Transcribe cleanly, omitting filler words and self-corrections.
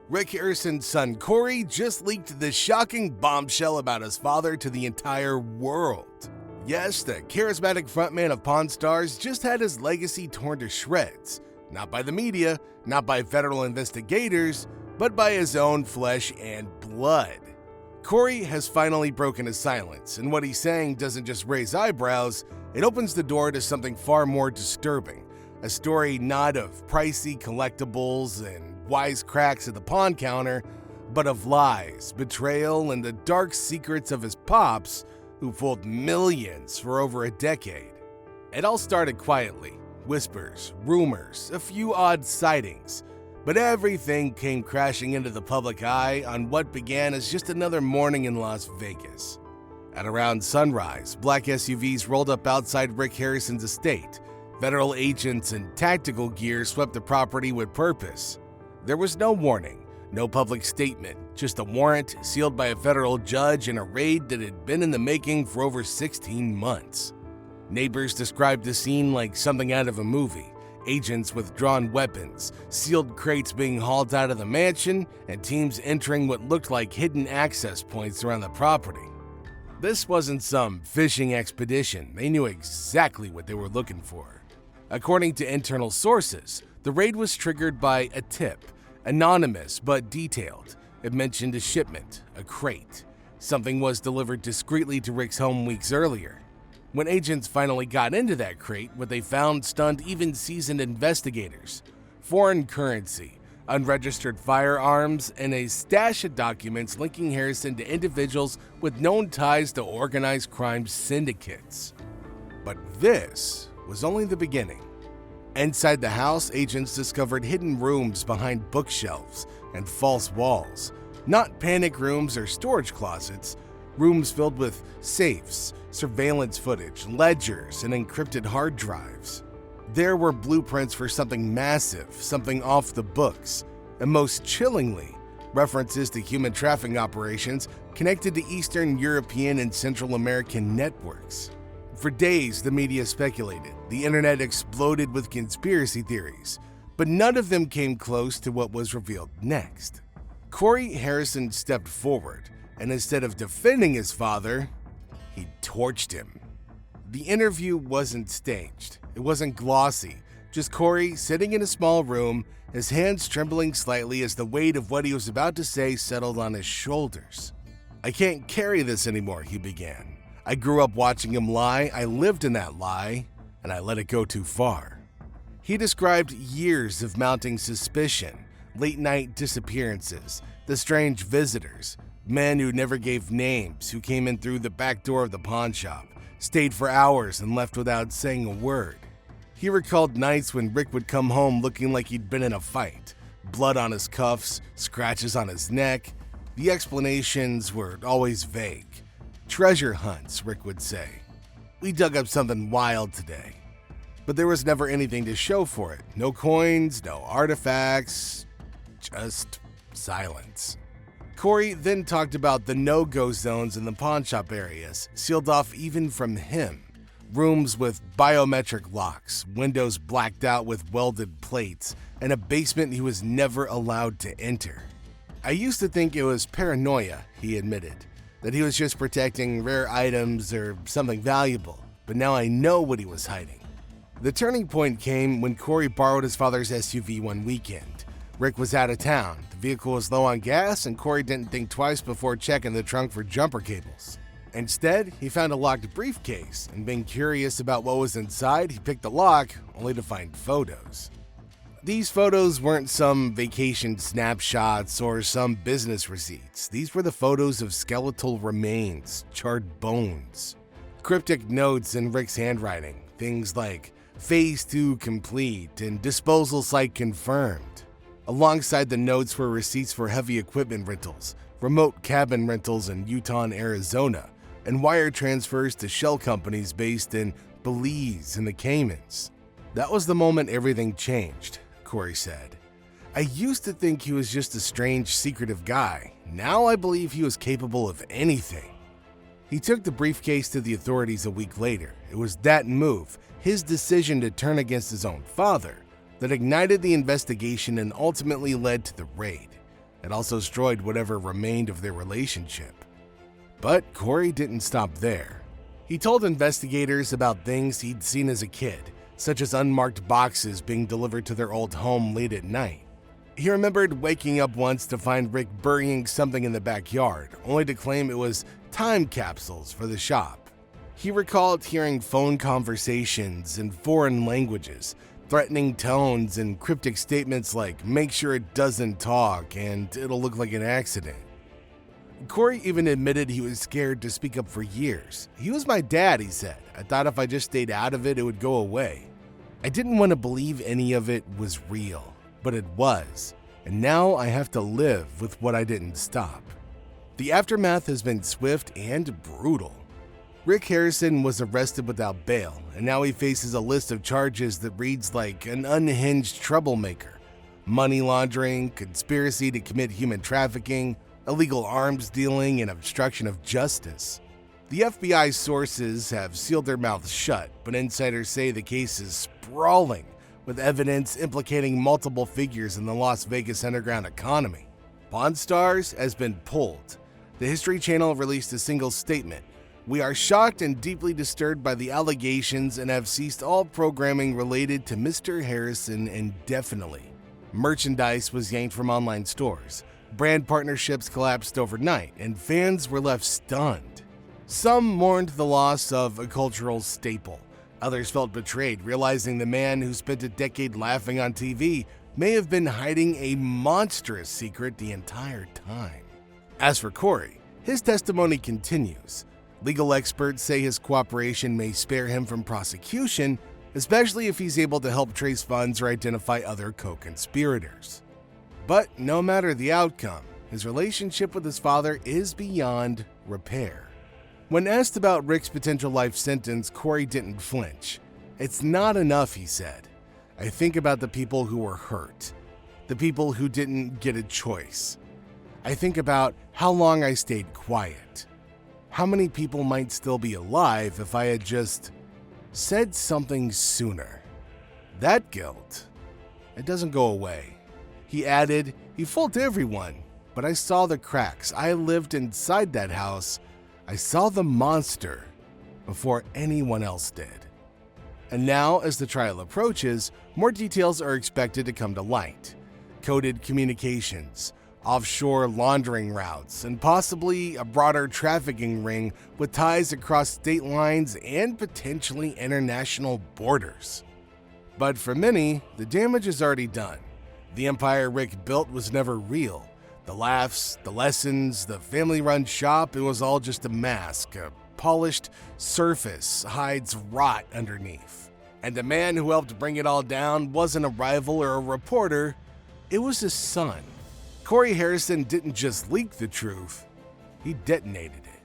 Rick Harrison's son Cory just leaked the shocking bombshell about his father to the entire world. Yes, the charismatic frontman of Pawn Stars just had his legacy torn to shreds. Not by the media, not by federal investigators, but by his own flesh and blood. Cory has finally broken his silence, and what he's saying doesn't just raise eyebrows, it opens the door to something far more disturbing. A story not of pricey collectibles and wisecracks at the pawn counter, but of lies, betrayal, and the dark secrets of his pops, who fooled millions for over a decade. It all started quietly. Whispers, rumors, a few odd sightings, but everything came crashing into the public eye on what began as just another morning in Las Vegas. At around sunrise, black SUVs rolled up outside Rick Harrison's estate. Federal agents in tactical gear swept the property with purpose. There was no warning, no public statement, just a warrant sealed by a federal judge and a raid that had been in the making for over 16 months. Neighbors described the scene like something out of a movie. Agents with drawn weapons, sealed crates being hauled out of the mansion, and teams entering what looked like hidden access points around the property. This wasn't some fishing expedition. They knew exactly what they were looking for. According to internal sources, the raid was triggered by a tip, anonymous but detailed. It mentioned a shipment, a crate. Something was delivered discreetly to Rick's home weeks earlier. When agents finally got into that crate, what they found stunned even seasoned investigators. Foreign currency, unregistered firearms, and a stash of documents linking Harrison to individuals with known ties to organized crime syndicates. But this was only the beginning. Inside the house, agents discovered hidden rooms behind bookshelves and false walls. Not panic rooms or storage closets, rooms filled with safes, surveillance footage, ledgers, and encrypted hard drives. There were blueprints for something massive, something off the books, and most chillingly, references to human trafficking operations connected to Eastern European and Central American networks. For days, the media speculated. The internet exploded with conspiracy theories, but none of them came close to what was revealed next. Cory Harrison stepped forward, and instead of defending his father, he torched him. The interview wasn't staged. It wasn't glossy. Just Cory sitting in a small room, his hands trembling slightly as the weight of what he was about to say settled on his shoulders. "I can't carry this anymore," he began. "I grew up watching him lie, I lived in that lie, and I let it go too far." He described years of mounting suspicion, late-night disappearances, the strange visitors, men who never gave names, who came in through the back door of the pawn shop, stayed for hours and left without saying a word. He recalled nights when Rick would come home looking like he'd been in a fight, blood on his cuffs, scratches on his neck. The explanations were always vague. "Treasure hunts," Rick would say. "We dug up something wild today." But there was never anything to show for it. No coins, no artifacts, just silence. Cory then talked about the no-go zones in the pawn shop areas, sealed off even from him. Rooms with biometric locks, windows blacked out with welded plates, and a basement he was never allowed to enter. "I used to think it was paranoia," he admitted, "that he was just protecting rare items or something valuable, but now I know what he was hiding." The turning point came when Cory borrowed his father's SUV one weekend. Rick was out of town, the vehicle was low on gas, and Cory didn't think twice before checking the trunk for jumper cables. Instead, he found a locked briefcase, and being curious about what was inside, he picked the lock, only to find photos. These photos weren't some vacation snapshots or some business receipts. These were the photos of skeletal remains, charred bones, cryptic notes in Rick's handwriting, things like Phase 2 complete and disposal site confirmed. Alongside the notes were receipts for heavy equipment rentals, remote cabin rentals in Utah and Arizona, and wire transfers to shell companies based in Belize and the Caymans. "That was the moment everything changed," Cory said. "I used to think he was just a strange, secretive guy. Now I believe he was capable of anything." He took the briefcase to the authorities a week later. It was that move, his decision to turn against his own father, that ignited the investigation and ultimately led to the raid. It also destroyed whatever remained of their relationship. But Cory didn't stop there. He told investigators about things he'd seen as a kid, such as unmarked boxes being delivered to their old home late at night. He remembered waking up once to find Rick burying something in the backyard, only to claim it was time capsules for the shop. He recalled hearing phone conversations in foreign languages, threatening tones and cryptic statements like, "Make sure it doesn't talk and it'll look like an accident." Cory even admitted he was scared to speak up for years. "He was my dad," he said. "I thought if I just stayed out of it, it would go away." "I didn't want to believe any of it was real, but it was. And now I have to live with what I didn't stop." The aftermath has been swift and brutal. Rickharrison was arrested without bail, and now he faces a list of charges that reads like an unhinged troublemaker: money laundering, conspiracy to commit human trafficking, illegal arms dealing, and obstruction of justice. The FBI sources have sealed their mouths shut, but insiders say the case is sprawling, with evidence implicating multiple figures in the Las Vegas underground economy. Pawn Stars has been pulled. The History Channel released a single statement: "We are shocked and deeply disturbed by the allegations and have ceased all programming related to Mr. Harrison indefinitely." Merchandise was yanked from online stores. Brand partnerships collapsed overnight, and fans were left stunned. Some mourned the loss of a cultural staple. Others felt betrayed, realizing the man who spent a decade laughing on TV may have been hiding a monstrous secret the entire time. As for Cory, his testimony continues. Legal experts say his cooperation may spare him from prosecution, especially if he's able to help trace funds or identify other co-conspirators. But no matter the outcome, his relationship with his father is beyond repair. When asked about Rick's potential life sentence, Cory didn't flinch. "It's not enough," he said. "I think about the people who were hurt, the people who didn't get a choice. I think about how long I stayed quiet. How many people might still be alive if I had just said something sooner. That guilt, it doesn't go away." He added, "He fooled everyone, but I saw the cracks. I lived inside that house. I saw the monster before anyone else did." And now, as the trial approaches, more details are expected to come to light. Coded communications, offshore laundering routes, and possibly a broader trafficking ring with ties across state lines and potentially international borders. But for many, the damage is already done. The empire Rick built was never real. The laughs, the lessons, the family-run shop, it was all just a mask. A polished surface hides rot underneath. And the man who helped bring it all down wasn't a rival or a reporter, it was his son. Cory Harrison didn't just leak the truth, he detonated it.